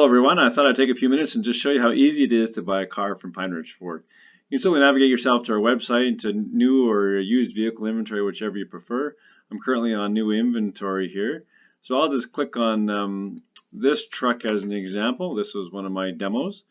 Hello everyone, I thought I'd take a few minutes and just show you how easy it is to buy a car from PineRidge Ford. You can simply navigate yourself to our website to new or used vehicle inventory, whichever you prefer. I'm currently on new inventory here. So I'll just click on this truck as an example. This was one of my demos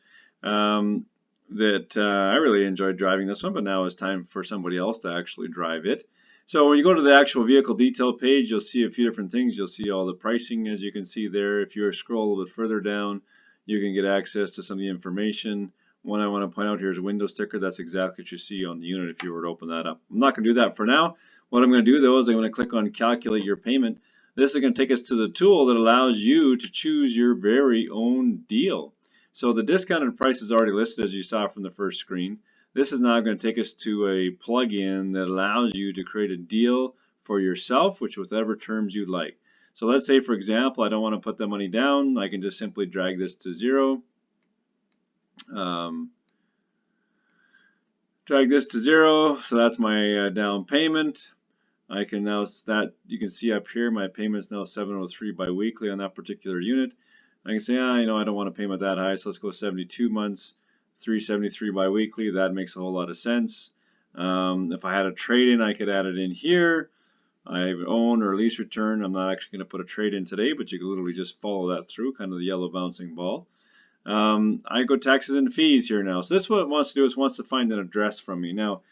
that I really enjoyed driving this one, but now it's time for somebody else to actually drive it. So when you go to the actual vehicle detail page, you'll see a few different things. You'll see all the pricing, as you can see there. If you scroll a little bit further down, you can get access to some of the information. One I want to point out here is a window sticker. That's exactly what you see on the unit if you were to open that up. I'm not going to do that for now. What I'm going to do though is I'm going to click on calculate your payment. This is going to take us to the tool that allows you to choose your very own deal. So the discounted price is already listed, as you saw from the first screen. This is now going to take us to a plugin that allows you to create a deal for yourself, which whatever terms you like. So let's say, for example, I don't want to put the money down. I can just simply drag this to zero. Drag this to zero. So that's my down payment. I can now you can see up here my payment is now $703 biweekly on that particular unit. I can say, I don't want a payment that high, so let's go 72 months. $373 biweekly. That makes a whole lot of sense. If I had a trade-in, I could add it in here. I own or lease return. I'm not actually going to put a trade-in today, but you can literally just follow that through, kind of the yellow bouncing ball. I go taxes and fees here now. So this what it wants to do is wants to find an address from me. Now,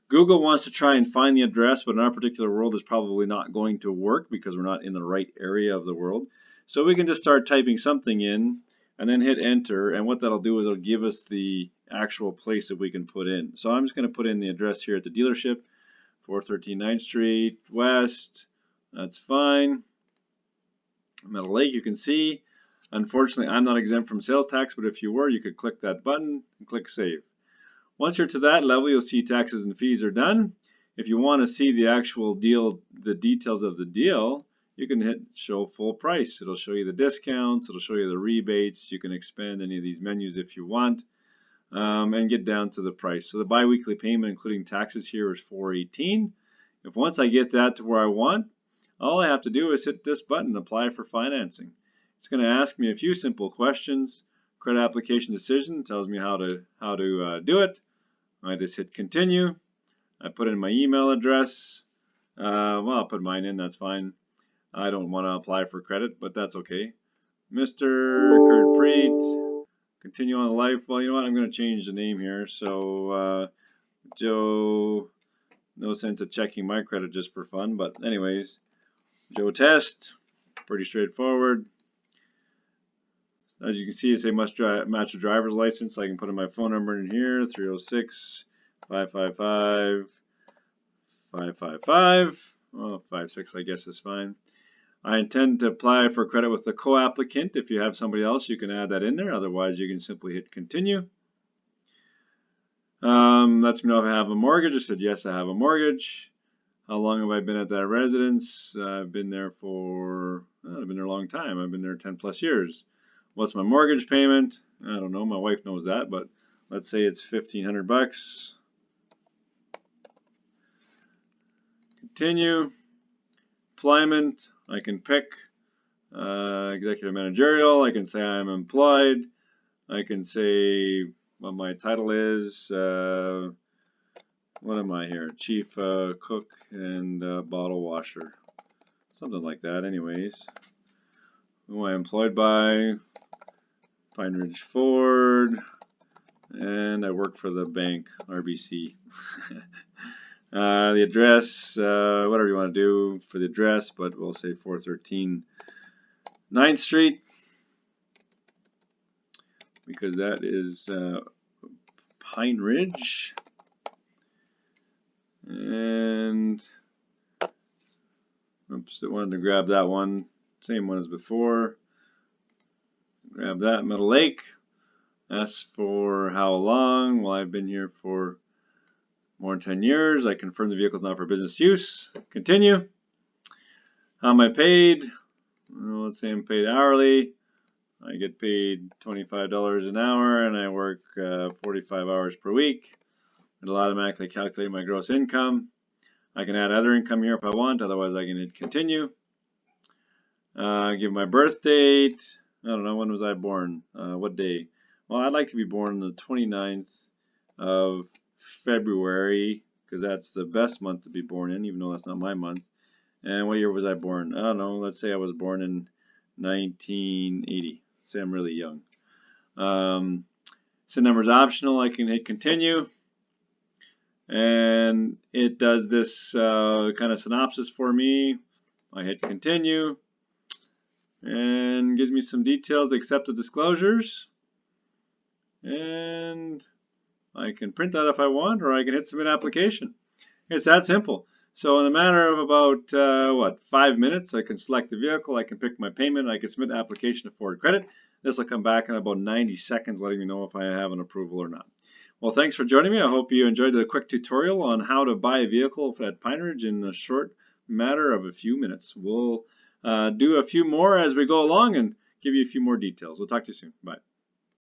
Google wants to try and find the address, but in our particular world, it's probably not going to work because we're not in the right area of the world. So we can just start typing something in and then hit enter, and what that'll do is it'll give us the actual place that we can put in. So I'm just going to put in the address here at the dealership, 413 9th Street West. That's fine. Meadow Lake, you can see. Unfortunately, I'm not exempt from sales tax, but if you were, you could click that button and click save. Once you're to that level, you'll see taxes and fees are done. If you want to see the actual deal, the details of the deal, you can hit show full price. It'll show you the discounts, it'll show you the rebates. You can expand any of these menus if you want, and get down to the price. So the biweekly payment, including taxes here, is $418. If once I get that to where I want, all I have to do is hit this button, apply for financing. It's going to ask me a few simple questions. Credit application decision tells me how to do it. I just hit continue. I put in my email address. Well, I'll put mine in, that's fine. I don't want to apply for credit, but that's okay. Mr. Kurt Preet, continue on life. Well, you know what? I'm going to change the name here. So, Joe, no sense of checking my credit just for fun. But anyways, Joe Test, pretty straightforward. As you can see, it says must match a driver's license. I can put in my phone number in here, 306-555-555. Well, 56 I guess is fine. I intend to apply for credit with the co-applicant. If you have somebody else, you can add that in there. Otherwise, you can simply hit continue. Lets me know if I have a mortgage. I said yes, I have a mortgage. How long have I been at that residence? I've been there for, I've been there a long time. I've been there 10 plus years. What's my mortgage payment? I don't know. My wife knows that, but let's say it's $1,500. Continue. Employment. I can pick executive managerial. I can say I'm employed. I can say what my title is. What am I here? Chief cook and bottle washer. Something like that anyways. Who am I employed by? PineRidge Ford. And I work for the bank, RBC. The address, whatever you want to do for the address, but we'll say 413 9th Street because that is PineRidge. And oops, I wanted to grab that one, same one as before. Grab that, Meadow Lake. Ask for how long. Well, I've been here for more than 10 years. I confirm the vehicle is not for business use. Continue. How am I paid? Well, let's say I'm paid hourly. I get paid $25 an hour and I work 45 hours per week. It'll automatically calculate my gross income. I can add other income here if I want, otherwise I can hit continue. Give my birth date. I don't know, when was I born? What day? Well, I'd like to be born on the 29th of February, because that's the best month to be born in, even though that's not my month. And what year was I born? I don't know, let's say I was born in 1980. Say I'm really young. So number's optional. I can hit continue. And it does this kind of synopsis for me. I hit continue. And gives me some details, accept the disclosures. And I can print that if I want, or I can hit submit application. It's that simple. So in a matter of about 5 minutes, I can select the vehicle, I can pick my payment, I can submit an application to Ford Credit. This will come back in about 90 seconds, letting me know if I have an approval or not. Well, thanks for joining me. I hope you enjoyed the quick tutorial on how to buy a vehicle at PineRidge in a short matter of a few minutes. We'll do a few more as we go along and give you a few more details. We'll talk to you soon. Bye.